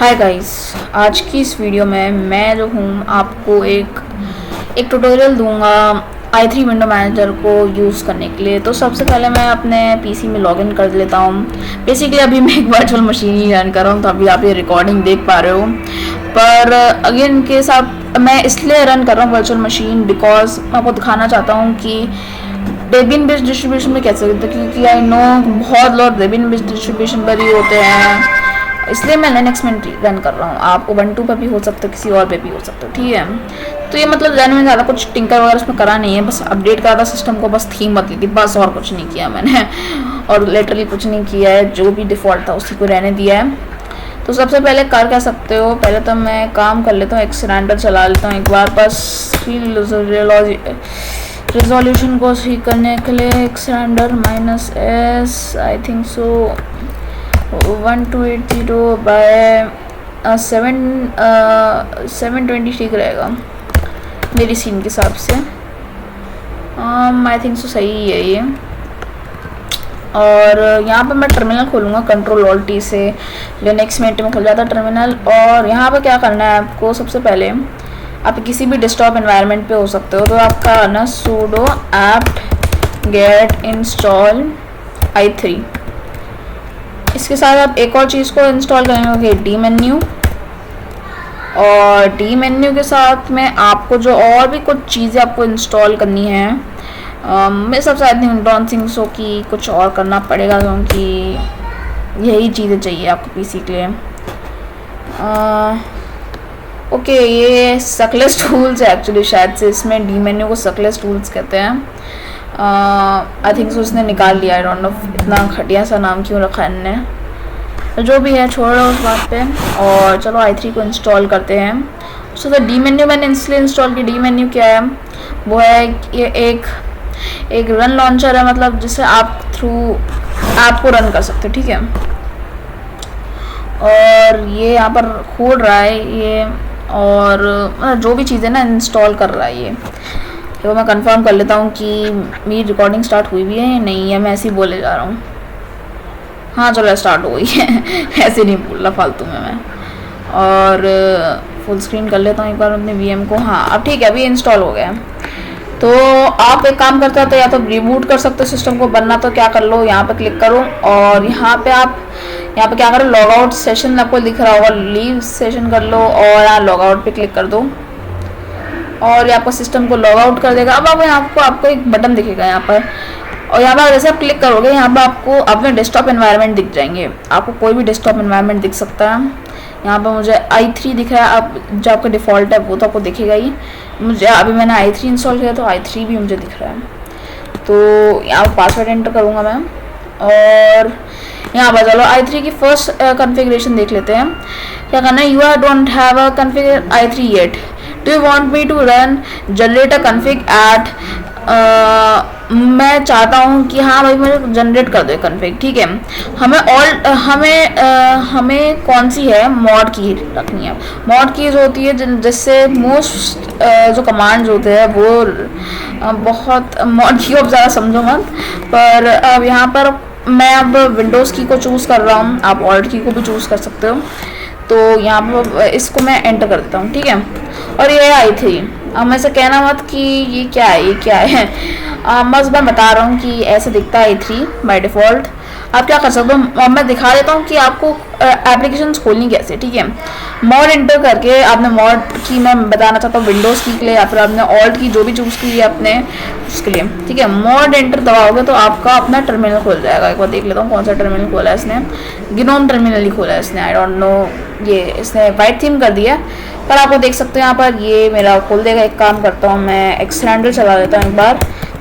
Hi guys, आज की इस वीडियो में मैं जो हूँ आपको एक ट्यूटोरियल दूंगा i3 विंडो मैनेजर को यूज़ करने के लिए। तो सबसे पहले मैं अपने पीसी में लॉगिन कर लेता हूँ। बेसिकली अभी मैं एक वर्चुअल मशीन ही रन कर रहा हूँ, तो अभी आप ये रिकॉर्डिंग देख पा रहे हो। पर अगेन के साथ मैं इसलिए रन कर रहा हूँ वर्चुअल मशीन बिकॉज मैं आपको दिखाना चाहता हूँ कि डेबियन बेस्ड डिस्ट्रीब्यूशन में कैसे होता है, क्योंकि आई नो बहुत लोग डेबियन बेस्ड डिस्ट्रीब्यूशन पर ही होते हैं, इसलिए मैं लिनक्स में रन कर रहा हूँ। आप उबंटू पर भी हो सकता है, किसी और पे भी हो सकता है, ठीक है। तो ये मतलब रन में ज़्यादा कुछ टिंकर वगैरह उसमें करा नहीं है, बस अपडेट करा था सिस्टम को, बस थीम बदली थी, बस और कुछ नहीं किया मैंने और लिटरली कुछ नहीं किया है, जो भी डिफ़ॉल्ट था उसी को रहने दिया है। तो सबसे पहले कर क्या सकते हो, पहले तो मैं काम कर लेता हूँ, एक्सटेंडर चला लेता हूँ एक बार, बस रेजोल्यूशन को सही करने के लिए extender -s I think so 1280 by 720 ठीक रहेगा मेरी सीन के हिसाब से। आई थिंक सो सही है ये। और यहाँ पे मैं टर्मिनल खोलूँगा Ctrl+Alt से, लिनक्स में खुल जाता है टर्मिनल। और यहाँ पे क्या करना है आपको, सबसे पहले आप किसी भी डेस्कटॉप एनवायरनमेंट पे हो सकते हो, तो आपका करना sudo apt get install i3। इसके साथ आप एक और चीज़ को इंस्टॉल करेंगे, डी मेन्यू। और डी मेन्यू के साथ में आपको जो और भी कुछ चीज़ें आपको इंस्टॉल करनी है, मैं सबसे I think don't think so कि कुछ और करना पड़ेगा, क्योंकि यही चीज़ें चाहिए आपको पीसी के लिए। ओके, ये सक्लेस टूल्स है एक्चुअली, शायद से इसमें डी मेन्यू को सक्लेस टूल्स कहते हैं। आई थिंक सो इसने निकाल लिया, आई डोंट नो इतना घटिया सा नाम क्यों रखा है इनने, तो जो भी है छोड़ दो उस बात पे। और चलो i3 को इंस्टॉल करते हैं। उसके बाद डी मेन्यू मैंने इसलिए इंस्टॉल किया, डी मेन्यू क्या है, वो है ये एक रन लॉन्चर है, मतलब जिससे आप थ्रू ऐप को रन कर सकते हो, ठीक है। और ये यहाँ पर खोल रहा है ये, और जो भी चीज़ें ना इंस्टॉल कर रहा है ये, तो मैं कंफर्म कर लेता हूँ कि मेरी रिकॉर्डिंग स्टार्ट हुई भी है या नहीं है। मैं ऐसे ही बोले जा रहा हूँ, हाँ चलो स्टार्ट हो गई है ऐसे नहीं बोल रहा फालतू में मैं। और फुल स्क्रीन कर लेता हूँ एक बार अपने वीएम को। हाँ अब ठीक है, अभी इंस्टॉल हो गया है। तो आप एक काम करते हो, तो या तो रिबूट कर सकते हो सिस्टम को, बनना तो क्या कर लो, यहाँ पे क्लिक करो और यहाँ पे क्या करो, लॉग आउट सेशन आपको दिख रहा होगा, लीव सेशन कर लो और यहाँ लॉग आउट पे क्लिक कर दो और ये आपको सिस्टम को लॉग आउट कर देगा। अब आपको एक बटन दिखेगा यहाँ पर, और यहाँ पर जैसे आप क्लिक करोगे, यहाँ पर आपको अपने डेस्कटॉप एनवायरनमेंट दिख जाएंगे। आपको कोई भी डेस्कटॉप एनवायरनमेंट दिख सकता है। यहाँ पर मुझे i3 दिख रहा है, अब जो आपका डिफ़ॉल्ट है वो तो आपको दिखेगा ही। मुझे अभी मैंने i3 इंस्टॉल किया, तो i3 भी मुझे दिख रहा है। तो यहाँ पर पासवर्ड एंटर करूँगा मैं, और यहाँ पर चलो i3 की फर्स्ट कॉन्फ़िगरेशन देख लेते हैं। क्या करना है, you don't have a configure i3 yet, do you want me to run generate a config at, मैं चाहता हूँ कि हाँ भाई मुझे जनरेट कर दो कॉन्फ़िग, ठीक है। हमें कौन सी है, मॉड की रखनी है। मॉड की जो होती है जिससे मोस्ट जो कमांड्स होते हैं वो बहुत, मॉड की को ज़्यादा समझो मत, पर अब यहाँ पर मैं अब विंडोज़ की को चूज़ कर रहा हूँ, आप ऑल्ट की को भी चूज़ कर सकते हो। तो यहाँ पर इसको मैं एंटर कर देता हूँ, ठीक है। और ये है i3। अब मैं से कहना मत कि ये क्या है, बस मैं बता रहा हूँ कि ऐसे दिखता है i3 बाय डिफ़ॉल्ट। आप क्या कर सकते हो, मैं दिखा देता हूँ कि आपको एप्लीकेशंस खोलनी कैसे, ठीक है। मॉड एंटर करके आपने मॉड की, मैं बताना चाहता हूँ विंडोज़ की के लिए, या फिर आपने ऑल्ट की जो भी चूज़ की है अपने उसके लिए, ठीक है। मॉड एंटर दबाओगे तो आपका अपना टर्मिनल खुल जाएगा। एक बार देख लेता हूँ कौन सा टर्मिनल खोला है इसने, गिनोम टर्मिनल ही खोला है इसने, आई डोंट नो, ये इसने वाइट थीम कर दिया, पर आपको देख सकते हो यहाँ पर ये मेरा खोल देगा। एक काम करता हूँ, मैं एक्सटेंडर चला देता हूँ एक बार,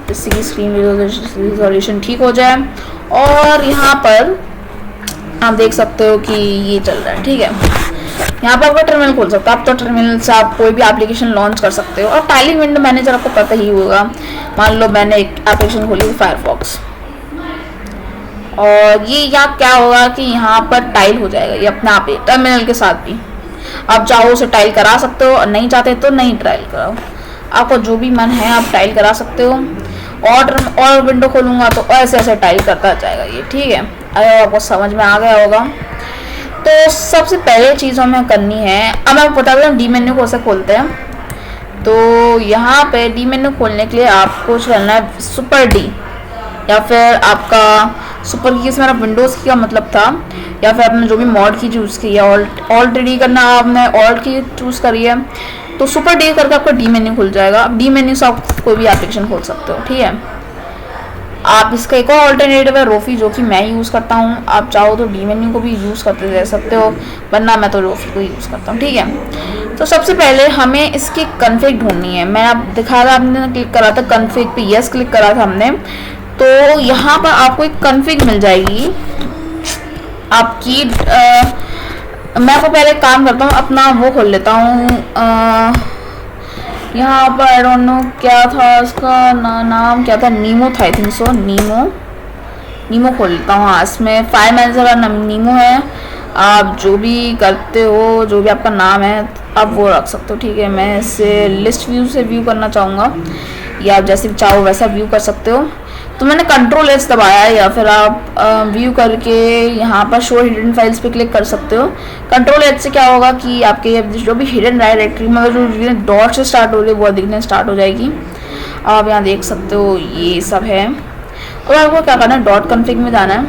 जिससे कि स्क्रीन रिजोल्यूशन ठीक हो जाए। और यहाँ पर आप देख सकते हो कि ये चल रहा है, ठीक है। यहाँ पर आपका टर्मिनल खोल सकते हो आप, तो टर्मिनल से आप कोई भी एप्लीकेशन लॉन्च कर सकते हो। और टाइलिंग विंडो मैनेजर आपको पता ही होगा, मान लो मैंने एक एप्लीकेशन खोली फायरफॉक्स, और ये यहाँ क्या होगा कि यहाँ पर टाइल हो जाएगा ये अपने आप ही टर्मिनल के साथ भी। आप चाहो उसे टाइल करा सकते हो, और नहीं चाहते तो नहीं टाइल कराओ, आपको जो भी मन है आप टाइल करा सकते हो। और विंडो खोलूँगा तो ऐसे ऐसे टाइल करता जाएगा ये, ठीक है। अगर आपको समझ में आ गया होगा तो सबसे पहले चीज़ हमें करनी है, अब मैं बता दूँ डी मेन्यू को कैसे खोलते हैं। तो यहाँ पे डी मेन्यू खोलने के लिए आपको चलना है सुपर डी, या फिर आपका सुपर की से मेरा विंडोज़ की का मतलब था, या फिर आपने जो भी मॉड की चूज़ की है, ऑल्ट डी करना, आपने ऑल्ट की चूज़ करी है तो सुपर डी करके आपका डी मेन्यू खुल जाएगा। डी मेन्यू से आप कोई भी एप्लीकेशन खोल सकते हो, ठीक है। आप इसका एक और ऑल्टरनेटिव है रोफी, जो कि मैं यूज़ करता हूँ। आप चाहो तो डी मेन्यू को भी यूज़ करते रह सकते हो, वरना मैं तो रोफी को यूज़ करता हूँ, ठीक है। तो सबसे पहले हमें इसकी कन्फिग ढूंढनी है। मैं आप दिखा रहा, आपने क्लिक करा था कन्फिग पे, यस क्लिक करा था हमने, तो यहाँ पर आपको एक कन्फिग मिल जाएगी आपकी। मैं आपको पहले काम करता हूँ, अपना वो खोल लेता हूँ। यहाँ पर आई डोंट नो क्या था उसका नाम क्या था, नीमो था, आई थिंक सो। नीमो खोल लेता हूँ। हाँ, इसमें फाइल मैनेजर का नाम नीमो है। आप जो भी करते हो, जो भी आपका नाम है, आप वो रख सकते हो, ठीक है। मैं इसे लिस्ट व्यू से व्यू करना चाहूँगा, या आप जैसे चाहो वैसा व्यू कर सकते हो। तो मैंने कंट्रोल एच दबाया है, या फिर आप व्यू करके यहाँ पर शो हिडन फाइल्स पे क्लिक कर सकते हो। कंट्रोल एच से क्या होगा कि आपके जो भी हिडन डायरेक्टरी में जो डॉट से स्टार्ट हो रही है वो दिखने स्टार्ट हो जाएगी। आप यहाँ देख सकते हो ये सब है। और आपको क्या करना है, डॉट कन्फिग में जाना है।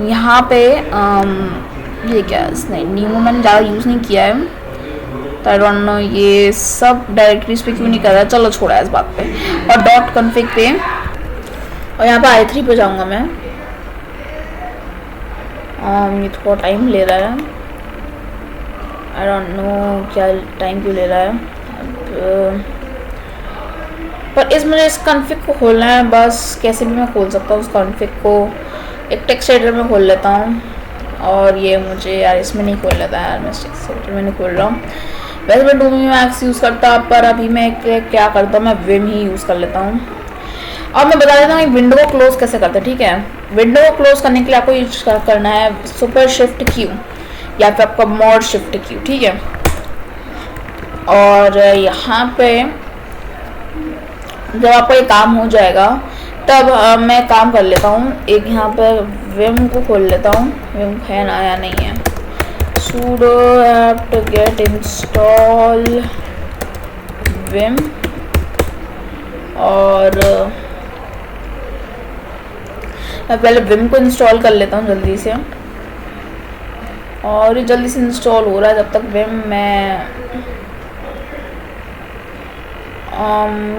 यहाँ पे ये क्या है, नहीं नीमो मैंने ज़्यादा यूज़ नहीं किया है, तो आई डोंट नो ये सब डायरेक्टरीज पे क्यों नहीं कर रहा है, चलो छोड़ा है इस बात पे। और डॉट कन्फिग पे, और यहाँ पे i3 पे जाऊँगा मैं। ये थोड़ा टाइम ले रहा है, आई डोंट नो क्या टाइम क्यों ले रहा है अब, पर मुझे इस कॉन्फ़िग को खोलना है बस। कैसे भी मैं खोल सकता हूँ उस कॉन्फ़िग को। एक टेक्स्ट एडिटर में खोल लेता हूँ, और ये मुझे यार इसमें नहीं खोल लेता यार, मैं टेक्स्ट एडिटर में नहीं खोल रहा हूँ। वैसे मैं डूमी मैक्स यूज़ करता, पर अभी मैं क्या करता हूँ, मैं विम ही यूज़ कर लेता हूँ। अब मैं बता देता हूँ विंडो को क्लोज कैसे करते हैं, ठीक है। विंडो को क्लोज करने के लिए आपको यूज करना है सुपर शिफ्ट क्यू, या फिर आपका मॉड शिफ्ट क्यू, ठीक है। और यहाँ पे जब आपका ये काम हो जाएगा तब मैं काम कर लेता हूँ। एक यहाँ पर विम को खोल लेता हूँ, विम है ना या नहीं है। sudo apt get install vim, और मैं पहले विम को इंस्टॉल कर लेता हूँ जल्दी से, और ये जल्दी से इंस्टॉल हो रहा है जब तक विम मैं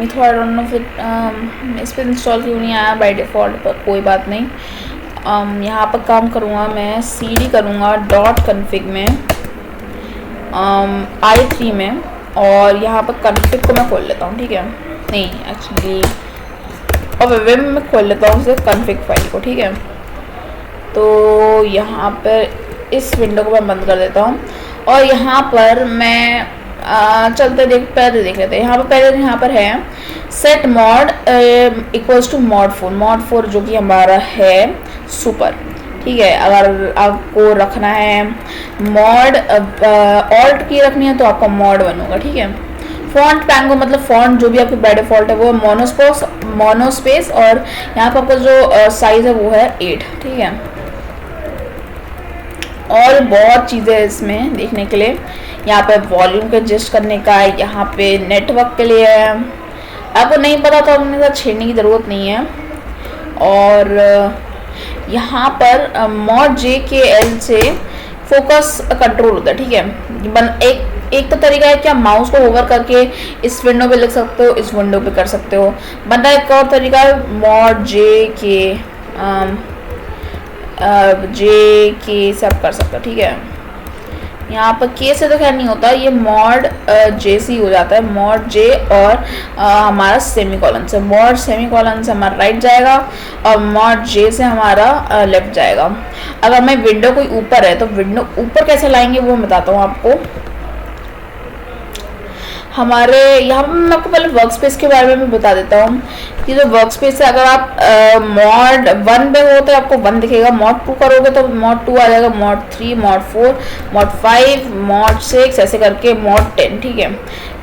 थोड़ा आई डोंट नो फिर इस पर इंस्टॉल क्यों नहीं आया बाय डिफ़ॉल्ट, पर कोई बात नहीं। यहाँ पर काम करूँगा मैं, cd करूँगा डॉट कन्फिग में i3 में, और यहाँ पर कन्फिग को मैं खोल लेता हूँ, ठीक है। नहीं एक्चुअली, और विम में खोल लेता हूँ उसे कन्फिग फाइल को, ठीक है। तो यहाँ पर इस विंडो को मैं बंद कर देता हूँ, और यहाँ पर मैं चलते पहले देख लेते हैं। यहाँ पर है set mod equals to mod 4 जो कि हमारा है सुपर, ठीक है। अगर आपको रखना है मॉड ऑल्ट की रखनी है तो आपका मॉड 1 होगा, ठीक है। फॉन्ट टैंगो मतलब फॉन्ट जो भी आपके बाय डिफॉल्ट है वो मोनोस्पेस, और यहाँ पर आपका जो साइज है वो है 8, ठीक है। और बहुत चीज़ें हैं इसमें देखने के लिए। यहाँ पे वॉल्यूम को एडजस्ट करने का है, यहाँ पे नेटवर्क के लिए है। आपको नहीं पता तो अपने साथ छेड़ने की ज़रूरत नहीं है। और यहाँ पर मॉड JKL से फोकस कंट्रोल होता है, ठीक है। एक तो तरीका है कि आप माउस को होवर करके इस विंडो पे लिख सकते हो, इस विंडो पे कर सकते हो। बंदा एक और तरीका है मॉड JK से आप कर सकते हो, ठीक है। यहाँ पर के से तो खैर नहीं होता, ये मॉड J से हो जाता है, मॉड J और हमारा सेमीकोलन से, मॉड सेमीकोलन से हमारा राइट जाएगा और मॉड J से हमारा लेफ्ट जाएगा। अगर मैं विंडो कोई ऊपर है तो विंडो ऊपर कैसे लाएंगे वो मैं बताता हूँ आपको। हमारे यहाँ पर मैं आपको पहले वर्क स्पेस के बारे में भी बता देता हूँ कि जो वर्क स्पेस है, अगर आप मॉड 1 पे हो तो आपको 1 दिखेगा, मॉड 2 करोगे तो मॉड 2 आ जाएगा, मॉड 3, मॉड 4, मॉड 5, मॉड 6 ऐसे करके मॉड 10। ठीक है,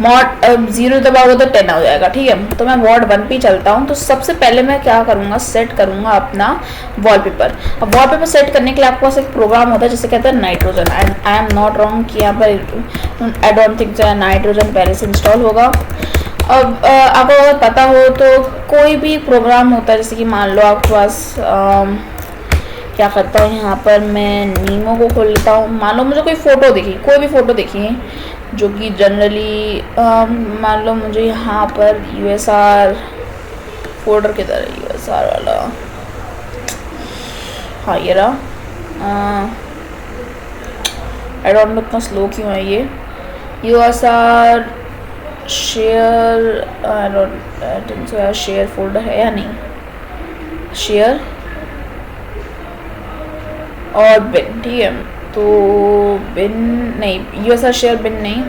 मॉड 0 दबाओगे तो 10 हो जाएगा। ठीक है, तो मैं मॉड 1 पे चलता हूँ। तो सबसे पहले मैं क्या करूँगा, सेट करूँगा अपना वॉलपेपर। अब वॉलपेपर सेट करने के लिए आपके पास एक प्रोग्राम होता है जिसे कहते हैं nitrogen. I am not wrong कि यहाँ पर आई डोंट थिंक नाइट्रोजन पहले से इंस्टॉल होगा। अब आपको अगर पता हो तो कोई भी प्रोग्राम होता है, जैसे कि मान लो आपके पास क्या करता हूँ, यहाँ पर मैं नीमो को खोल लेता हूँ। मान लो मुझे कोई फ़ोटो दिखी, कोई भी फ़ोटो दिखी जो कि जनरली मान लो मुझे यहाँ पर यूएसआर फोल्डर किधर है, यूएसआर वाला, हाँ ये रहा। आई डोंट नो इतना स्लो क्यों है ये। USR share, I don't think so share folder है या नहीं, शेयर और बिन। ठीक है, तो बिन नहीं, यूएसआर शेयर बिन नहीं,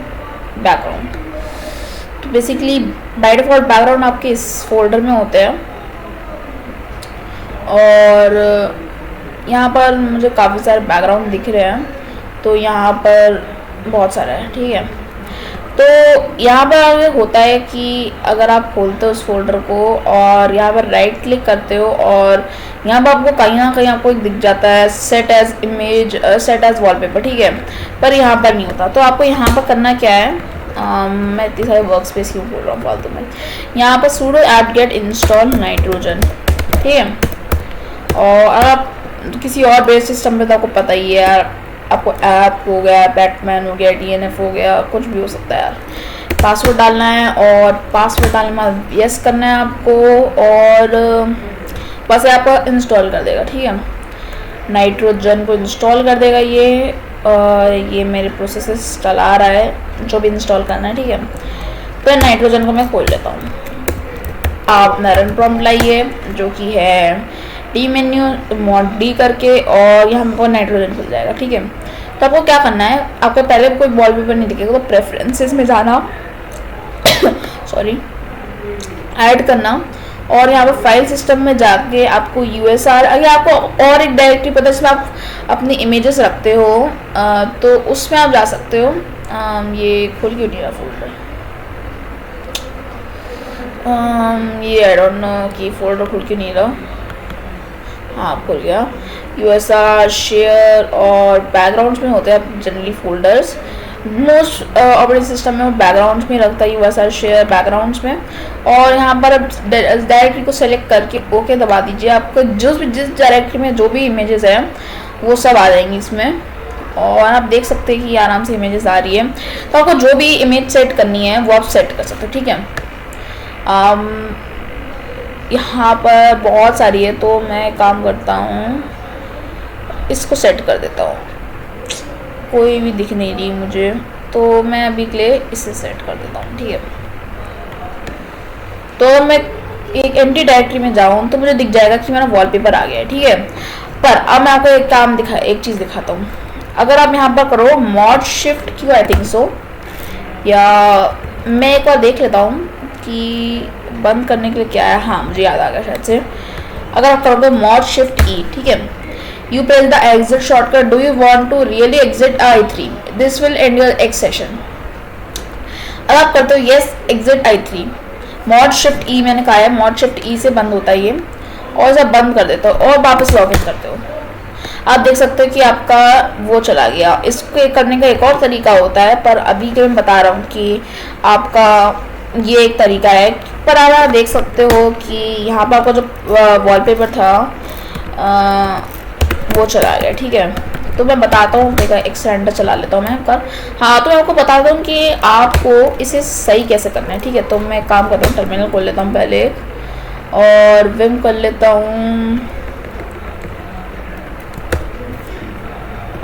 बैकग्राउंड। तो बेसिकली बाय डिफॉल्ट बैकग्राउंड आपके इस फोल्डर में होते हैं और यहाँ पर मुझे काफ़ी सारे बैकग्राउंड दिख रहे हैं, तो यहाँ पर बहुत सारे हैं। ठीक है, तो यहाँ पर होता है कि अगर आप खोलते हो उस फोल्डर को और यहाँ पर राइट क्लिक करते हो और यहाँ पर आपको कहीं ना कहीं आपको एक दिख जाता है set as image, set as wallpaper. ठीक है, पर यहाँ पर नहीं होता। तो आपको यहाँ पर करना क्या है, मैं इतनी सारे वर्क स्पेस क्यों बोल रहा हूँ फालतू में। यहाँ पर sudo apt get install nitrogen. ठीक है, और अगर आप किसी और बेस सिस्टम में तो आपको पता ही है यार, आपको ऐप हो गया, बैटमैन हो गया, DNF हो गया, कुछ भी हो सकता है यार। पासवर्ड डालना है और पासवर्ड डालने के बाद यस करना है आपको और बस आपको इंस्टॉल कर देगा। ठीक है, नाइट्रोजन को इंस्टॉल कर देगा ये। ये मेरे प्रोसेस चला रहा है जो भी इंस्टॉल करना है। ठीक है, तो नाइट्रोजन को मैं खोल लेता हूँ। आप रन प्रॉम्प्ट लाइए जो कि है डी मेन्यू मॉड डी करके और यहाँ पर नाइट्रोजन खुल जाएगा। ठीक है, तो आपको क्या करना है, आपको पहले कोई वॉलपेपर नहीं दिखेगा तो प्रेफरेंसेस में जाना सॉरी ऐड करना और यहाँ पर फाइल सिस्टम में जाके आपको यूएसआर, अगर आपको और एक डायरेक्टरी पता है जिसमें आप अपनी इमेजेस रखते हो तो उसमें आप जा सकते हो। ये खुल क्यों नहीं रहा फोल्डर, ये आई डोंट नो कि फोल्डर खुल क्यों नहीं रहा। हाँ खुल गया। यूएसआर शेयर और बैकग्राउंड्स में होते हैं generally folders, most operating system में वो बैकग्राउंड्स में रखता है यूएसआर शेयर बैकग्राउंड्स में। और यहाँ पर अब डायरेक्टरी को सेलेक्ट करके ओके दबा दीजिए। आपको जिस डायरेक्टरी में जो भी इमेजेस हैं वो सब आ जाएंगी इसमें और आप देख सकते हैं कि आराम से इमेजेस आ रही है। तो आपको जो भी इमेज सेट करनी है वो आप सेट कर सकते हो। ठीक है, यहाँ पर बहुत सारी है तो मैं काम करता हूँ, इसको सेट कर देता हूँ। कोई भी दिख नहीं रही मुझे तो मैं अभी के लिए इसे सेट कर देता हूँ। ठीक है, तो मैं एक एम्प्टी डायरेक्टरी में जाऊँ तो मुझे दिख जाएगा कि मेरा वॉलपेपर आ गया है। ठीक है, पर अब मैं आपको एक चीज़ दिखाता हूँ। अगर आप यहाँ पर करो mod shift Q I think सो, या मैं एक बार देख लेता हूँ कि बंद करने के लिए क्या है। हाँ मुझे याद आ गया शायद से। अगर आप करोगे मॉड शिफ्ट ई, ठीक है, you press the exit shortcut, do you want to really exit i3, this will end your X session. अगर आप करते हो yes exit i3, mod shift E मैंने कहा है, मॉड शिफ्ट ई से बंद होता है ये, और जब बंद कर देते हो और वापस लॉग इन करते हो, आप देख सकते हो कि आपका वो चला गया। इसको करने का एक और तरीका होता है पर अभी के मैं बता रहा हूँ कि आपका ये एक तरीका है। पर आप देख सकते हो कि यहाँ पर आपका जो वॉलपेपर था वो चला गया। ठीक है, तो मैं बताता हूँ, देखा एक्सटेंडर चला लेता हूँ मैं कर। हाँ तो मैं आपको बताता हूँ कि आपको इसे सही कैसे करना है। ठीक है, तो मैं काम करता हूँ, टर्मिनल खोल लेता हूँ पहले और विम कर लेता हूँ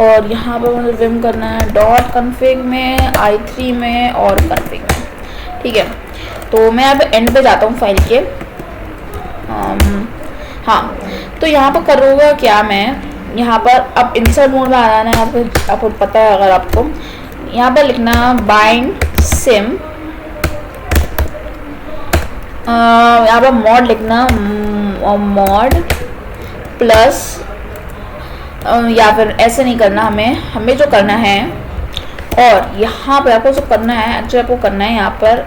और यहाँ पर मुझे विम करना है डॉट कन्फिग में, i3 में और कन्फिग में। ठीक है, तो मैं अब एंड पे जाता हूँ फाइल के। हाँ तो यहाँ पर करूँगा क्या, मैं यहाँ पर अब इंसर्ट मोड में आना है। आपको पता है, अगर आपको यहाँ पर लिखना बाइंड सिम यहाँ पर मॉड लिखना, मॉड प्लस, या फिर ऐसे नहीं करना, हमें जो करना है, और यहाँ पर आपको जो करना है, एक्चुअली आपको करना है यहाँ पर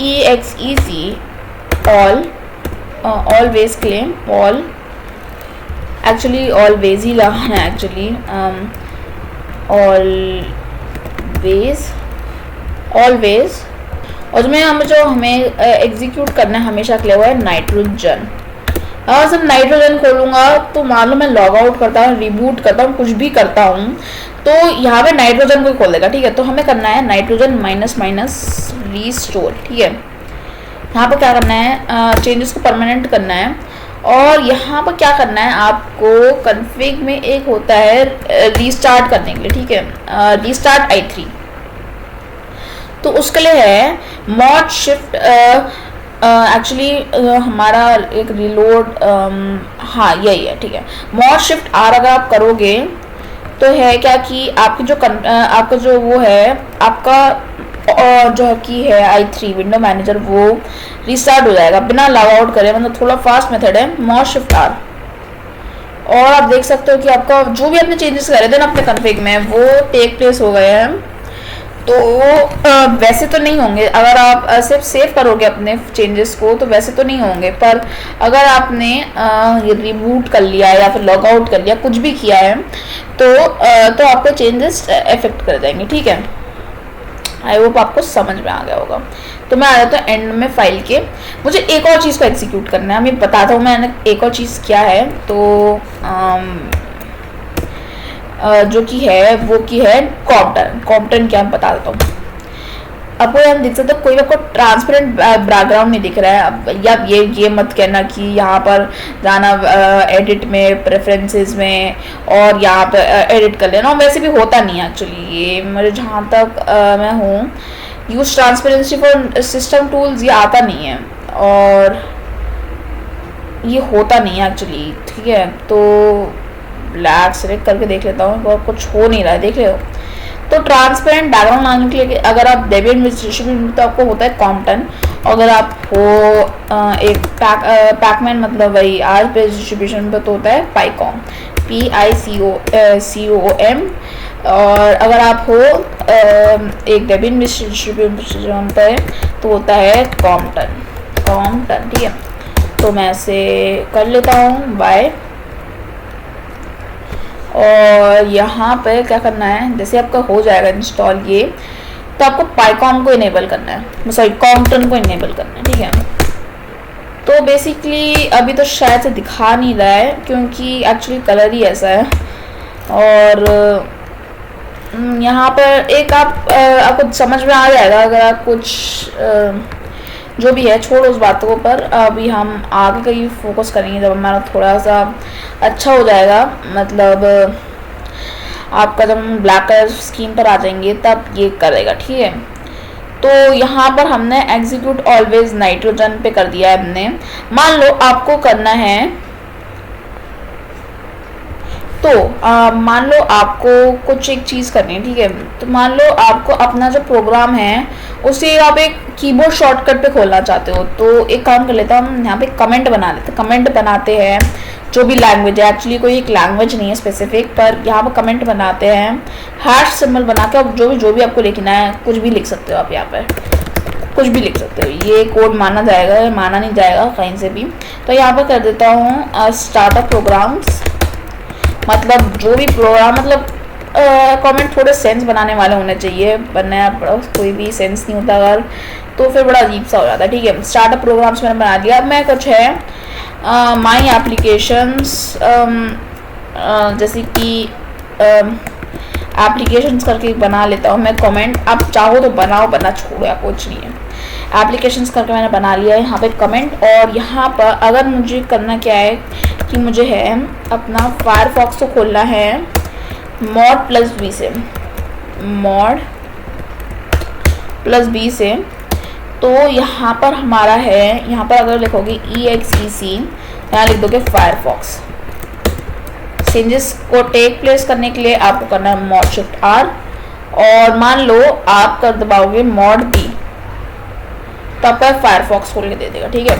EXEC all, always claim, all, actually always ही लगाना है, एक्चुअली ऑलवेज। और हमें एग्जीक्यूट करना है हमेशा के लिए हुआ है नाइट्रोजन। अगर सिर्फ नाइट्रोजन खोलूंगा तो मान लो मैं लॉग आउट करता हूँ, रिबूट करता हूँ, कुछ भी करता हूँ, तो यहाँ पे नाइट्रोजन को खोल देगा। ठीक है, तो हमें करना है नाइट्रोजन माइनस माइनस रीस्टोर। ठीक है, यहाँ पर क्या करना है, चेंजेस को परमानेंट करना है। और यहाँ पर क्या करना है आपको, कन्फिग में एक होता है रीस्टार्ट करने के लिए। ठीक है, रीस्टार्ट i3, तो उसके लिए है मॉड शिफ्ट, एक्चुअली हमारा एक रिलोड, हाँ यही है। ठीक है, मॉड शिफ्ट R अगर आप करोगे तो है क्या कि आपकी जो आपका जो वो है, आपका जो की है i3 विंडो मैनेजर, वो रिस्टार्ट हो जाएगा बिना लॉग आउट करे। मतलब थोड़ा फास्ट मेथड है मॉड शिफ्ट R। और आप देख सकते हो कि आपका जो भी आपने चेंजेस करे थे ना अपने कन्फिग में, वो टेक प्लेस हो गए हैं। तो वैसे तो नहीं होंगे, अगर आप सिर्फ सेव करोगे अपने चेंजेस को तो वैसे तो नहीं होंगे, पर अगर आपने रिबूट कर लिया या फिर लॉग आउट कर लिया, कुछ भी किया है, तो आपके चेंजेस इफेक्ट कर जाएंगे। ठीक है, आई होप आपको समझ में आ गया होगा। तो मैं आ जाता हूँ एंड में फाइल के। मुझे एक और चीज़ को एग्जीक्यूट करना है, मैं बताता हूँ मैंने एक और चीज़ क्या है। तो जो की है वो की है कॉम्पटन क्या, मैं बता देता हूँ आपको। यहाँ देख सकते हो कोई आपको ट्रांसपेरेंट बैकग्राउंड नहीं दिख रहा है। अब या ये मत कहना कि यहाँ पर जाना एडिट में, प्रेफरेंसेस में, और यहाँ पर एडिट कर लेना, वैसे भी होता नहीं है एक्चुअली। ये मेरे जहाँ तक मैं हूँ, use transparency for system tools, ये आता नहीं है और ये होता नहीं है एक्चुअली। ठीक है, तो ब्लैक सेलेक्ट करके देख लेता हूँ, और कुछ हो नहीं रहा है, देख ले। तो ट्रांसपेरेंट बैकग्राउंड लाने के लिए अगर आप डेबियन डिस्ट्रीब्यूशन, तो आपको होता है कॉम्पटन। अगर आप हो एक पैकमैन, मतलब वही आर बेस्ड डिस्ट्रीब्यूशन पे, तो होता है पाइकॉम, PICOM। और अगर आप हो एक डेबियन डिस्ट्रीब्यूशन पे, तो होता है कॉम्पटन। ठीक है, तो मैं ऐसे कर लेता हूँ बाय। और यहाँ पे क्या करना है, जैसे आपका हो जाएगा इंस्टॉल ये, तो आपको पाइकॉम को इनेबल करना है, सॉरी कॉम्पटन को इनेबल करना है। ठीक है, तो बेसिकली अभी तो शायद से दिखा नहीं रहा है क्योंकि एक्चुअली कलर ही ऐसा है। और यहाँ पर एक आपको समझ में आ जाएगा अगर आप कुछ जो भी है, छोड़ो उस बातों पर। अभी हम आगे का ही फोकस करेंगे जब हमारा थोड़ा सा अच्छा हो जाएगा, मतलब आपका जब हम ब्लैक कलर स्कीम पर आ जाएंगे तब ये करेगा। ठीक है, तो यहाँ पर हमने एग्जीक्यूट ऑलवेज नाइट्रोजन पे कर दिया है हमने। मान लो आपको करना है, तो मान लो आपको कुछ एक चीज़ करनी है। ठीक है, तो मान लो आपको अपना जो प्रोग्राम है उसे आप एक कीबोर्ड शॉर्टकट पे खोलना चाहते हो, तो एक काम कर लेता हूँ, हम यहाँ पे कमेंट बना लेते हैं। कमेंट बनाते हैं जो भी लैंग्वेज है, एक्चुअली कोई एक लैंग्वेज नहीं है स्पेसिफिक, पर यहाँ पर कमेंट बनाते हैं हैश सिंबल बना के। अब जो भी आपको लिखना है, कुछ भी लिख सकते हो आप, यहाँ पर कुछ भी लिख सकते हो। ये कोड माना जाएगा, माना नहीं जाएगा कहीं से भी। तो यहाँ पर कर देता हूँ स्टार्टअप प्रोग्राम्स, मतलब जो भी प्रोग्राम, मतलब कमेंट थोड़े सेंस बनाने वाले होने चाहिए, वरना कोई भी सेंस नहीं होता अगर, तो फिर बड़ा अजीब सा हो जाता है। ठीक है, स्टार्टअप प्रोग्राम्स मैंने बना दिया। अब मैं कुछ है माई एप्लीकेशंस, जैसे कि एप्लीकेशंस करके बना लेता हूँ मैं कमेंट। आप चाहो तो बनाओ, बना छोड़ो, या कुछ नहीं है। एप्लीकेशंस करके मैंने बना लिया है यहाँ पे कमेंट। और यहाँ पर अगर मुझे करना क्या है कि मुझे है अपना फायरफॉक्स को खोलना है मॉड प्लस बी से, मॉड प्लस बी से। तो यहाँ पर हमारा है, यहाँ पर अगर लिखोगे EXEC, यहाँ लिख दोगे फायरफॉक्स। चेंजेस को टेक प्लेस करने के लिए आपको करना है मॉड शिफ्ट R, और मान लो आप कर दबाओगे मॉड बी, तो आपका फायरफॉक्स खोल के दे देगा। ठीक है,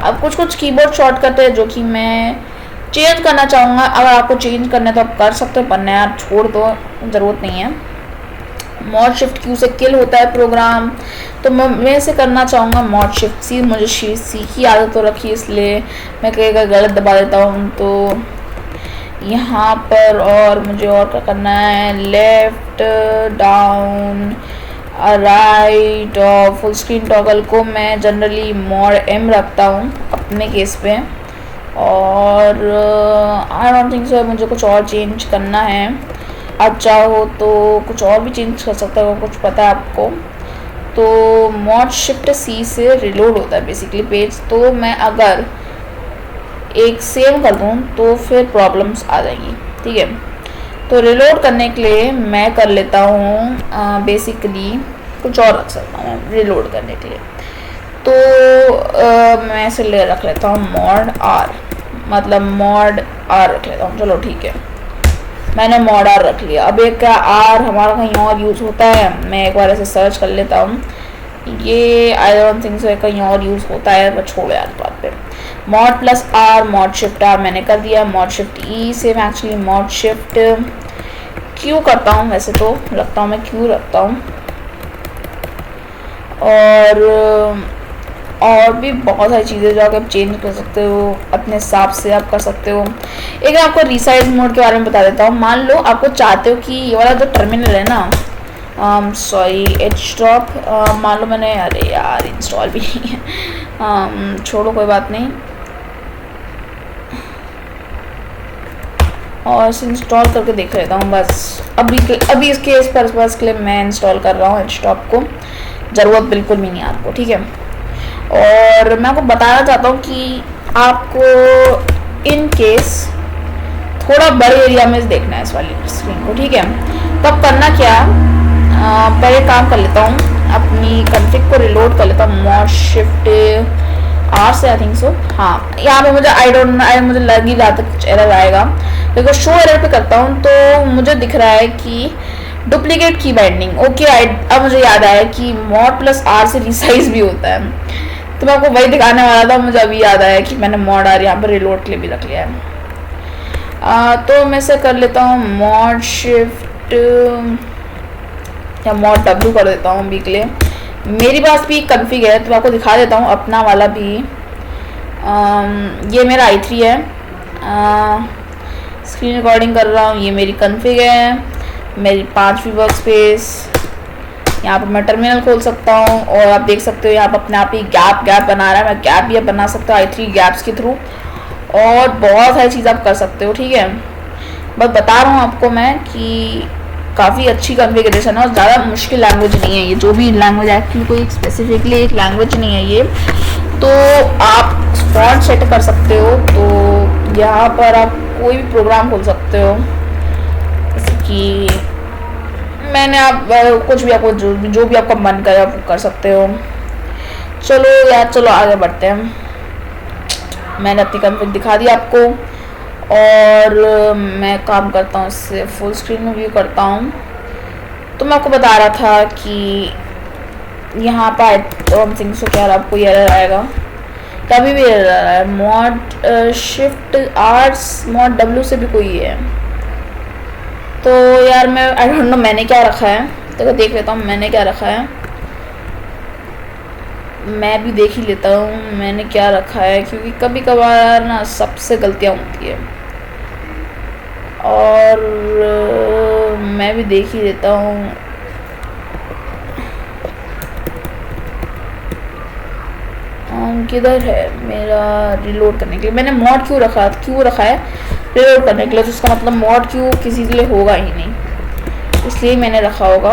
अब कुछ कीबोर्ड शॉर्टकट है जो कि मैं चेंज करना चाहूँगा। अगर आपको चेंज करना है तो आप कर सकते हो, पर नहीं यार छोड़ दो, ज़रूरत नहीं है। मॉड शिफ्ट क्यू से किल होता है प्रोग्राम, तो मैं इसे करना चाहूँगा मॉड शिफ्ट सी। मुझे सी की आदत तो रखी, इसलिए मैं कई गलत दबा देता हूँ। तो यहाँ पर और मुझे और क्या करना है, लेफ्ट डाउन राइट और फुल स्क्रीन टॉगल को मैं जनरली मॉड एम रखता हूँ अपने केस पे। और आई डोंट थिंक सो मुझे कुछ और चेंज करना है। आप चाहो तो कुछ और भी चेंज कर सकते हो, कुछ पता है आपको। तो मॉड शिफ्ट सी से रिलोड होता है बेसिकली पेज, तो मैं अगर एक सेव कर दूँ तो फिर प्रॉब्लम्स आ जाएंगी। ठीक है, तो रिलोड करने के लिए मैं कर लेता हूँ बेसिकली कुछ और रख सकता हूँ रिलोड करने के लिए। तो मैं इसे रख लेता हूँ मॉड आर, मतलब मॉड आर रख लेता हूँ। चलो ठीक है, मैंने मॉड आर रख लिया। अब एक क्या आर हमारा कहीं और यूज़ होता है, मैं एक बार ऐसे सर्च कर लेता हूँ। ये आई डोंट थिंक सो कहीं और यूज़ होता है, पर छोड़ो यार बात पे। Mod plus R, mod shift R मैंने कर दिया। मॉड शिफ्ट ई से मैं एक्चुअली मॉड शिफ्ट क्यू करता हूँ, वैसे तो रखता हूँ मैं क्यू रखता हूँ। और भी बहुत सारी चीज़ें जो आप चेंज कर सकते हो अपने हिसाब से, आप कर सकते हो। एक आपको रिसाइज मोड के बारे में बता देता हूँ। मान लो आपको चाहते हो कि ये वाला जो टर्मिनल है ना, सॉरी एच ड्रॉप, मान लो मैंने, अरे यार इंस्टॉल भी नहीं है, छोड़ो कोई बात नहीं। और इसे इंस्टॉल करके देख लेता हूँ बस। अभी इसके इस पर्पस के लिए मैं इंस्टॉल कर रहा हूँ एच ड्रॉप को, ज़रूरत बिल्कुल भी नहीं है आपको। ठीक है, और मैं आपको बताना चाहता हूँ कि आपको इन केस थोड़ा बड़े एरिया में देखना है इस वाली स्क्रीन को। ठीक है, तो अब करना क्या, पहले काम कर लेता हूँ, अपनी कॉन्फ़िग को रिलोड कर लेता हूँ मॉड शिफ्ट आर से, आई थिंक सो। हाँ, यहाँ पे मुझे मुझे लग ही रहा था कुछ एरर आएगा, देखो शो एरर पे करता हूँ तो मुझे दिख रहा है कि डुप्लीकेट की बाइंडिंग। ओके, अब मुझे याद आया कि मॉड प्लस आर से रिसाइज भी होता है, तो मैं आपको वही दिखाने वाला था। मुझे अभी याद आया कि मैंने मॉड आर यहाँ पर रिलोड के लिए भी रख लिया है। तो मैं से कर लेता हूँ मॉड शिफ्ट या मॉड डब्ल्यू कर देता हूँ अभी के लिए। मेरी पास भी कॉन्फ़िग है, तो मैं आपको दिखा देता हूँ अपना वाला भी। ये मेरा i3 है, स्क्रीन रिकॉर्डिंग कर रहा हूँ। ये मेरी कॉन्फ़िग है, मेरी 5वीं वर्क स्पेस। यहाँ पर मैं टर्मिनल खोल सकता हूँ और आप देख सकते हो यहाँ पर अपने आप ही गैप बना रहा है। मैं गैप भी बना सकता हूँ i3 गैप्स के थ्रू, और बहुत सारी चीज़ आप कर सकते हो। ठीक है, बस बता रहा हूँ आपको मैं कि काफ़ी अच्छी कॉन्फ़िगरेशन है और ज़्यादा मुश्किल लैंग्वेज नहीं है ये। जो भी लैंग्वेज एक्चुअली कोई स्पेसिफिकली एक लैंग्वेज नहीं है ये, तो आप फॉन्ट सेट कर सकते हो। तो यहाँ पर आप कोई भी प्रोग्राम खोल सकते हो, जैसे कि मैंने आप कुछ भी आपको जो भी आपका मन करे आप कर सकते हो। चलो यार, चलो आगे बढ़ते हैं। मैंने अपनी कॉन्फ़िग दिखा दी आपको, और मैं काम करता हूँ इससे फुल स्क्रीन में व्यू करता हूँ। तो मैं आपको बता रहा था कि यहाँ पर तो हम थिंक सो क्या आपको ये एरर आएगा, कभी भी एरर आ रहा है। Mod shift R's mod W से भी कोई है, तो यार मैं आई डोंट नो मैंने क्या रखा है, तो देख लेता हूँ मैंने क्या रखा है। मैं भी देख ही लेता हूँ मैंने क्या रखा है, क्योंकि कभी कभार ना सबसे गलतियाँ होती है, और मैं भी देख ही लेता हूँ। किधर है मेरा रिलोड करने के लिए, मैंने मॉड क्यू रखा है रिलोड करने के लिए, तो इसका मतलब मॉड क्यू किसी के लिए होगा ही नहीं, इसलिए मैंने रखा होगा।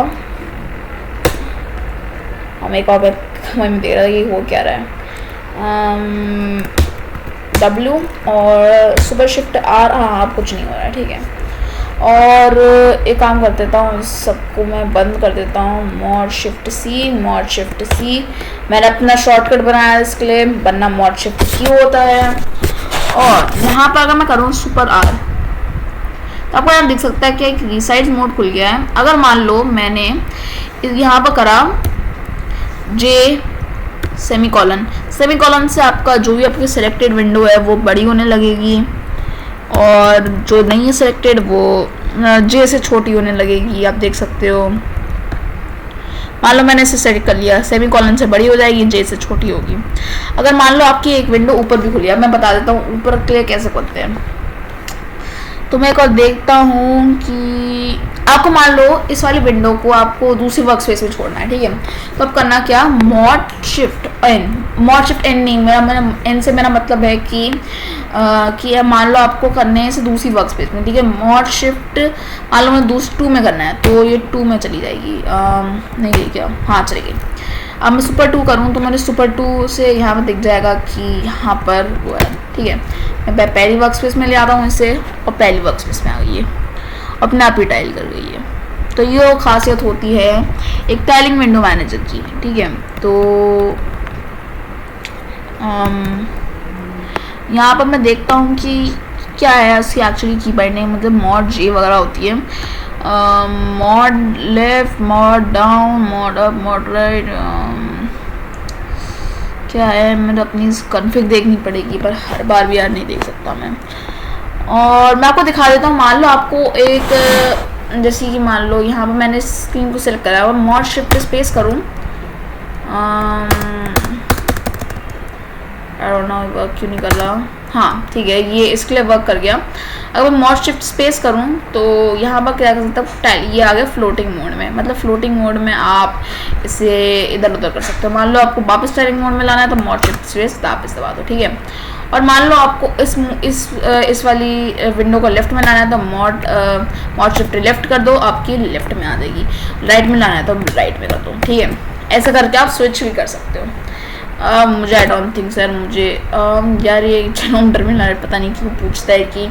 हम एक और समझ में दे रहा है कि हो क्या रहा है। W और सुपर शिफ्ट R, हाँ कुछ नहीं हो रहा है। ठीक है, और एक काम कर देता हूँ, सबको मैं बंद कर देता हूँ। मॉड शिफ्ट सी मैंने अपना शॉर्टकट बनाया है इसके लिए, बनना मॉड शिफ्ट सी होता है। और यहाँ पर अगर मैं करूँ सुपर R, तो आपको यहाँ दिख सकता है कि एक रिसाइज मोड खुल गया है। अगर मान लो मैंने यहाँ पर करा सेमी कॉलन से आपका जो भी आपकी सिलेक्टेड विंडो है वो बड़ी होने लगेगी, और जो नहीं है सिलेक्टेड वो जे से छोटी होने लगेगी। आप देख सकते हो, मान लो मैंने इसे सेलेक्ट कर लिया, सेमी कॉलन से बड़ी हो जाएगी, जे से छोटी होगी। अगर मान लो आपकी एक विंडो ऊपर भी खुली है, मैं बता देता हूँ ऊपर के लिए कैसे करते हैं। तो मैं एक और देखता हूँ कि आपको मान लो इस वाली विंडो को आपको दूसरी वर्क स्पेस में छोड़ना है, ठीक है। तो अब करना क्या, मॉड शिफ्ट एन नहीं, मेरा एन से मेरा मतलब है कि मान लो आपको करने हैं इसे दूसरी वर्क स्पेस में, ठीक है। मॉड शिफ्ट मान लो मैं दूसरी 2 में करना है, तो ये 2 में चली जाएगी, नहीं गई क्या, हाँ चलेगी। अब मैं सुपर 2 करूँ तो मैंने सुपर 2 से यहाँ पर दिख जाएगा कि यहाँ पर वो है, ठीक है। मैं पहली वर्क स्पेस में ले आ रहा हूँ इसे, और पहली वर्क स्पेस में आ गई है, अपने आप ही टाइल कर गई है। तो ये खासियत होती है एक टाइलिंग विंडो मैनेजर की, ठीक है। तो यहाँ पर मैं देखता हूँ कि क्या है इसकी एक्चुअली की बाइंडिंग, मतलब मॉड जे वगैरह होती है, mod left, mod down, mod up, mod right, क्या है, मुझे अपनी कॉन्फ़िग देखनी पड़ेगी, पर हर बार भी यार नहीं देख सकता मैं। और मैं आपको दिखा देता हूँ, मान लो आपको एक, जैसे कि मान लो यहाँ पर मैंने स्क्रीन को सिलेक्ट करा और मॉड शिफ्ट स्पेस करूँ, आई डोंट नो वर्क क्यों नहीं कर रहा, हाँ ठीक है, ये इसके लिए वर्क कर गया। अगर मैं मॉड शिफ्ट स्पेस करूँ तो यहाँ पर क्या कर सकता हूँ, टाइल ये आ गया फ्लोटिंग मोड में, मतलब फ्लोटिंग मोड में आप इसे इधर उधर कर सकते हो। मान लो आपको वापस टाइलिंग मोड में लाना है तो मॉड शिफ्ट स्पेस वापस दबा दो, ठीक है। और मान लो आपको इस वाली विंडो को लेफ्ट में लाना है तो मॉड शिफ्ट लेफ्ट कर दो, आपकी लेफ्ट में आ जाएगी। राइट में लाना है तो राइट में कर दो, ठीक है। ऐसा करके आप स्विच भी कर सकते हो। मुझे आई डोंट थिंक सर, मुझे यार ये जनोम टर्मिनल पता नहीं क्यों पूछता है कि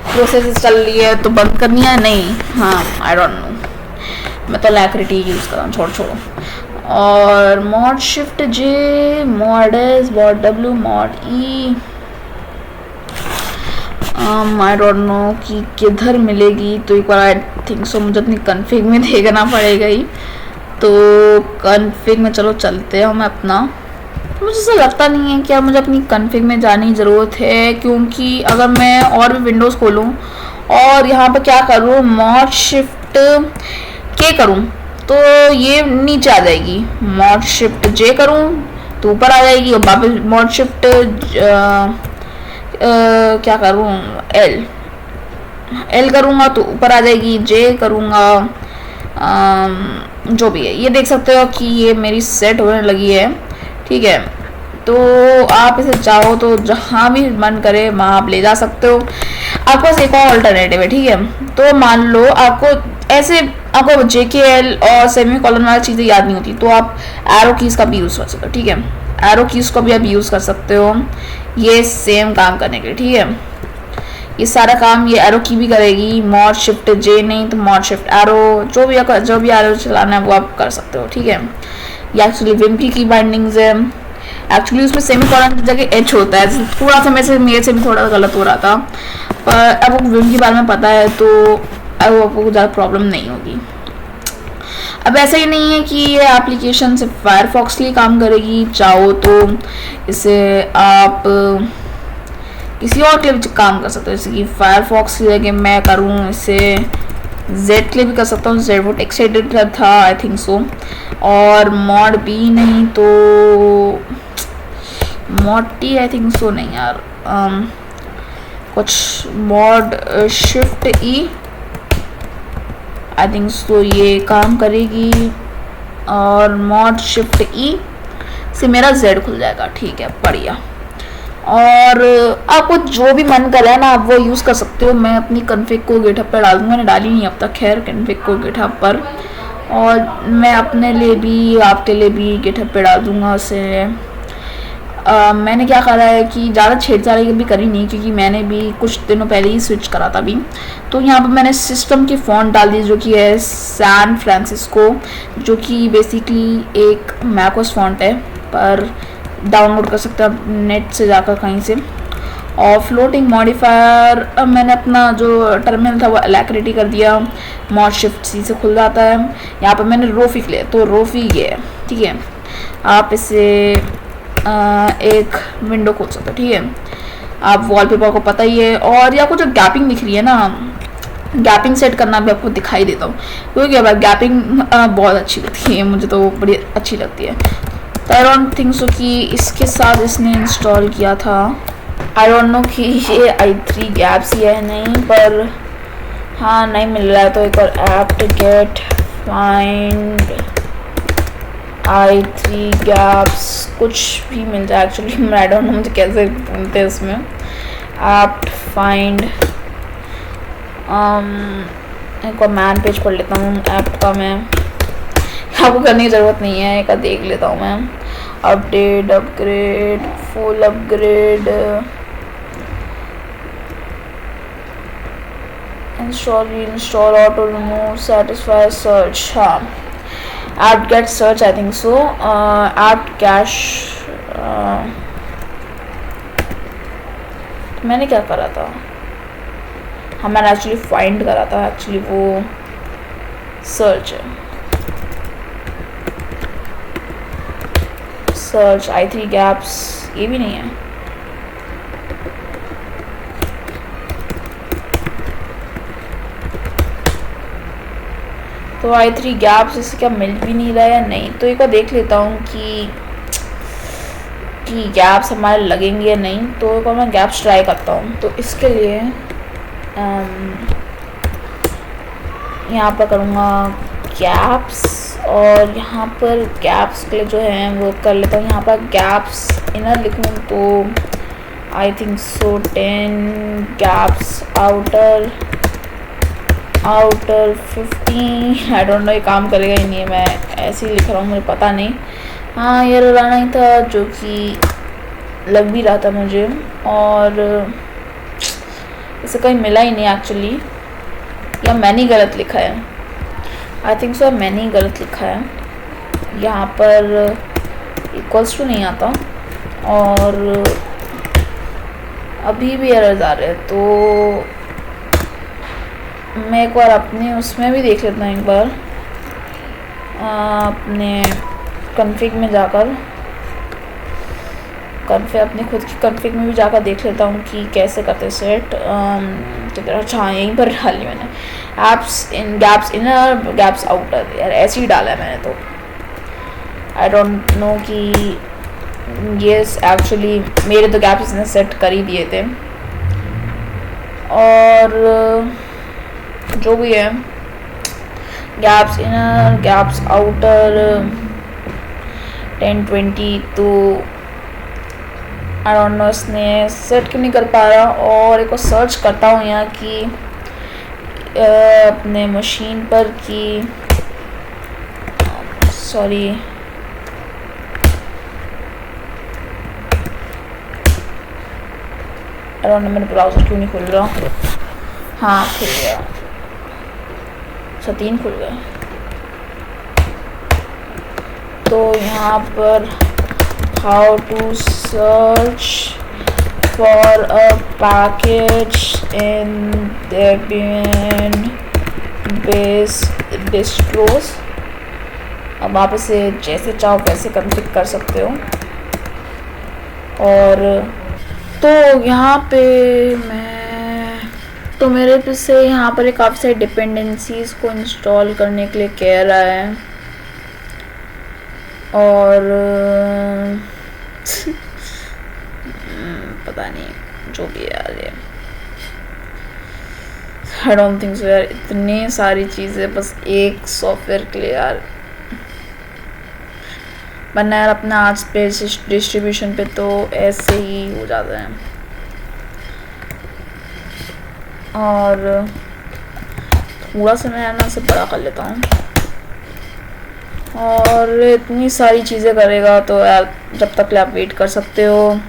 प्रोसेस चल रही है तो बंद करनी है, नहीं, हाँ आई डोंट नो, मैं तो लैक्रिटी यूज़ कर रहा हूँ, छोड़ो। और mod shift J, mod S, mod W, mod E, I don't know कि किधर मिलेगी, तो एक बार आई थिंक सो मुझे अपनी कॉन्फ़िग में देखना पड़ेगा ही। तो कॉन्फ़िग में चलो चलते हैं हम अपना, मुझे ऐसा लगता नहीं है कि अब मुझे अपनी कॉन्फ़िग में जाने की ज़रूरत है, क्योंकि अगर मैं और भी विंडोज़ खोलूँ और यहाँ पर क्या करूँ, मॉड शिफ्ट के करूँ तो ये नीचे आ जाएगी, मॉड शिफ्ट जे करूँ तो ऊपर आ जाएगी, और वापस मॉड शिफ्ट क्या करूँ, एल करूँगा तो ऊपर आ जाएगी, जे करूँगा, जो भी है। ये देख सकते हो कि ये मेरी सेट होने लगी है, ठीक है। तो आप इसे चाहो तो जहाँ भी मन करे वहाँ आप ले जा सकते हो। आपके पास एक और अल्टरनेटिव है, ठीक है। तो मान लो आपको JKL और सेमी कॉलन वाली चीज़ें याद नहीं होती, तो आप एरो कीज़ का भी यूज़ कर सकते हो, ठीक है। एरो कीज़ को भी आप यूज़ कर सकते हो ये सेम काम करने के लिए, ठीक है। ये सारा काम ये एरो की भी करेगी, मॉड शिफ्ट जे नहीं तो मॉड शिफ्ट एरो, जो भी एरो चलाना है वो आप कर सकते हो, ठीक है। ये एक्चुअली विम की बाइंडिंग्स है, एक्चुअली उसमें सेमी कॉलन की जगह एच होता है, थोड़ा सा मेरे से भी थोड़ा गलत हो रहा था, पर अब विम के बारे में पता है तो अब आपको ज़्यादा प्रॉब्लम नहीं होगी। अब ऐसा ही नहीं है कि ये एप्लीकेशन सिर्फ फायरफॉक्स के लिए काम करेगी, चाहो तो इसे आप किसी और के लिए भी काम कर सकते हो, जैसे कि फायरफॉक्स की जगह मैं करूँ इसे जेड के लिए भी कर सकता हूँ, जेड वो टेक्स्ट एडिटर था आई थिंक सो, और मॉड बी नहीं तो मॉड टी आई थिंक सो नहीं यार, कुछ मॉड शिफ्ट ई आई थिंक सो ये काम करेगी, और मॉड शिफ्ट ई से मेरा जेड खुल जाएगा, ठीक है, बढ़िया। और आपको जो भी मन करे ना आप वो यूज़ कर सकते हो। मैं अपनी कॉन्फ़िग को गिटहब पर डाल दूँगा, मैंने डाली नहीं अब तक खैर कॉन्फ़िग को गिटहब पर, और मैं अपने लिए भी आपके लिए भी गिटहब पे डाल दूँगा उसे। मैंने क्या करा है कि ज़्यादा छेड़छाड़ी भी करी नहीं, क्योंकि मैंने भी कुछ दिनों पहले ही स्विच करा था अभी। तो यहाँ पर मैंने सिस्टम की फ़ॉन्ट डाल दी जो कि है सैन फ्रांसिस्को, जो कि बेसिकली एक मैकोस फ़ॉन्ट है, पर डाउनलोड कर सकते हैं आप नेट से जाकर कहीं से। और फ्लोटिंग मॉडिफायर मैंने अपना जो टर्मिनल था वो अलैक्रिटी कर दिया, मॉड शिफ्ट सी से खुल जाता है। यहाँ पर मैंने रोफी लिया तो रोफी ये है, ठीक है। आप इसे एक विंडो खोल सकते हो, ठीक है। आप वॉलपेपर को पता ही है, और या कुछ गैपिंग दिख रही है ना, गैपिंग सेट करना भी आपको दिखाई देता हूँ, क्योंकि अब गैपिंग बहुत अच्छी लगती है, मुझे तो बड़ी अच्छी लगती है। तो आई डोंट थिंक सो कि इसके साथ इसने इंस्टॉल किया था। आई डोंट नो कि ये i3 गैप्स ही है नहीं, पर हाँ नहीं मिल रहा है तो एक और app to get find i3 gaps कुछ भी मिल जाए। एक्चुअली आई डोंट नो मुझे कैसे बोलते हैं इसमें, ऐप फाइंड। एक और मैन पेज पढ़ लेता हूँ ऐप का मैं, आपको करने की ज़रूरत नहीं है, एक देख लेता हूँ मैं। Update, upgrade, full upgrade, install, auto remove, satisfy, search. हाँ, apt get search, I think so. Apt cache, मैंने क्या करा था? हाँ, मैंने एक्चुअली फाइंड करा था, एक्चुअली वो सर्च है। सर्च i3 गैप्स, ये भी नहीं है। तो i3 गैप्स इससे क्या मिल भी नहीं रहा है या नहीं, तो एक बार देख लेता हूँ कि गैप्स हमारे लगेंगे या नहीं। तो एक बार मैं गैप्स ट्राई करता हूँ। तो इसके लिए यहाँ पर करूँगा गैप्स, और यहाँ पर गैप्स के लिए जो है वो कर लेता हूँ। यहाँ पर गैप्स इनर लिखूँ तो आई think so 10 gaps, outer 15। I don't know ये काम करेगा ही नहीं, मैं ऐसे ही लिख रहा हूँ, मुझे पता नहीं। हाँ, ये लगाना ही था जो कि लग भी रहा था मुझे, और इसे कहीं मिला ही नहीं एक्चुअली, या मैंने गलत लिखा है। आई थिंक सो मैंने गलत लिखा है। यहाँ पर इक्वल्स टू नहीं आता, और अभी भी एरर्स आ रहे हैं। तो मैं एक बार अपने उसमें भी देख लेता हूँ, एक बार अपने कॉन्फ़िग में जाकर, अपनी खुद की कॉन्फ़िग में भी जाकर देख लेता हूँ कि कैसे करते सेट। अच्छा, यहीं पर डाल ली मैंने, ऐप्स इन गैप्स इनर, गैप्स आउटर। यार ऐसे ही डाला है मैंने, तो आई डोंट नो कि ये एक्चुअली मेरे तो गैप्स इसने सेट कर ही दिए थे। और जो भी है, गैप्स इनर, गैप्स आउटर 10 20, तो आई डोंट नो इसने सेट क्यों नहीं कर पा रहा। और एक और सर्च करता हूँ यहाँ की अपने मशीन पर की, सॉरी आई डोंट नो मेरा ब्राउज़र क्यों नहीं खुल रहा। हाँ, खुल गया, 3 खुल गए। तो यहाँ पर how to search for a package in Debian base distros. अब आप इसे जैसे चाहो वैसे कॉन्फ़िगर कर सकते हो। और तो यहाँ पे मेरे पे से यहाँ पर काफ़ी सारी डिपेंडेंसीज़ को इंस्टॉल करने के लिए कह रहा है, और पता नहीं जो भी है यार, ये आई डोंट थिंक सो यार, इतनी सारी चीज़ें बस एक सॉफ्टवेयर के लिए यार। वरना यार अपना आज पे डिस्ट्रीब्यूशन पे तो ऐसे ही हो जाता है। और थोड़ा सा मैं ना इसे बड़ा कर लेता हूँ, और इतनी सारी चीज़ें करेगा तो यार जब तक आप वेट कर सकते हो।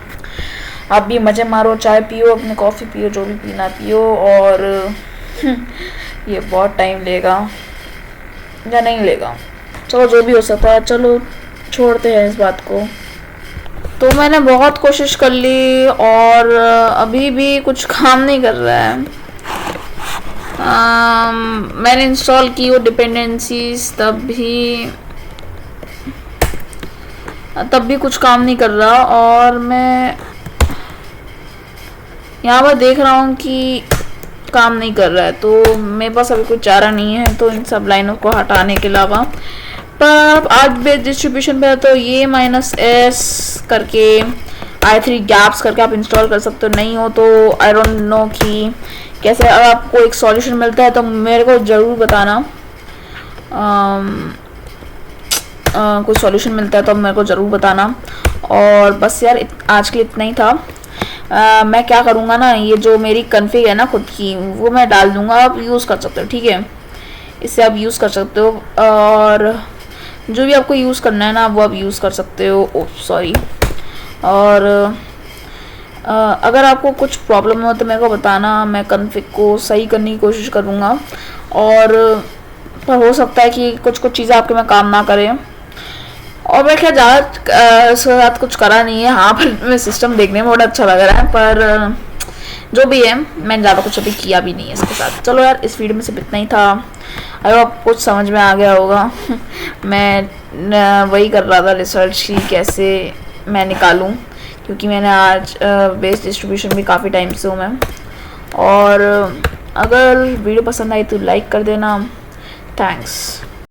आप भी मज़े मारो, चाय पियो, अपनी कॉफ़ी पियो, जो भी पीना पियो। और ये बहुत टाइम लेगा या नहीं लेगा, चलो जो भी हो सकता है, चलो छोड़ते हैं इस बात को। तो मैंने बहुत कोशिश कर ली और अभी भी कुछ काम नहीं कर रहा है। मैंने इंस्टॉल की वो डिपेंडेंसीज, तब भी तब भी कुछ काम नहीं कर रहा, और मैं यहाँ पर देख रहा हूँ कि काम नहीं कर रहा है, तो मेरे पास अभी कोई चारा नहीं है तो इन सब लाइनों को हटाने के अलावा। पर आज बेस डिस्ट्रीब्यूशन पे है तो ये -s करके i3 गैप्स करके आप इंस्टॉल कर सकते हो। नहीं हो तो आई डोंट नो कि कैसे। अगर आपको एक सॉल्यूशन मिलता है तो मेरे को ज़रूर बताना। कोई सॉल्यूशन मिलता है तो मेरे को ज़रूर बताना। और बस यार आज के लिए इतना ही था। मैं क्या करूँगा ना, ये जो मेरी कन्फिग है ना खुद की, वो मैं डाल दूँगा, आप यूज़ कर सकते हो, ठीक है। इससे आप यूज़ कर सकते हो, और जो भी आपको यूज़ करना है ना वो आप यूज़ कर सकते हो। Oh sorry. और अगर आपको कुछ प्रॉब्लम हो तो मेरे को बताना, मैं कन्फिग को सही करने की कोशिश करूँगा। और पर हो सकता है कि कुछ कुछ चीज़ें आपके में काम ना करें। और मैं क्या ज़्यादा इसके साथ कुछ करा नहीं है। हाँ, पर मैं सिस्टम देखने में बड़ा अच्छा लग रहा है, पर जो भी है मैंने ज़्यादा कुछ अभी किया भी नहीं है इसके साथ। चलो यार, इस वीडियो में सिर्फ इतना ही था। अगर आपको कुछ समझ में आ गया होगा। मैं वही कर रहा था रिसर्च की कैसे मैं निकालूं, क्योंकि मैंने आज बेस डिस्ट्रीब्यूशन भी काफ़ी टाइम से हूँ मैं। और अगर वीडियो पसंद आई तो लाइक कर देना। थैंक्स।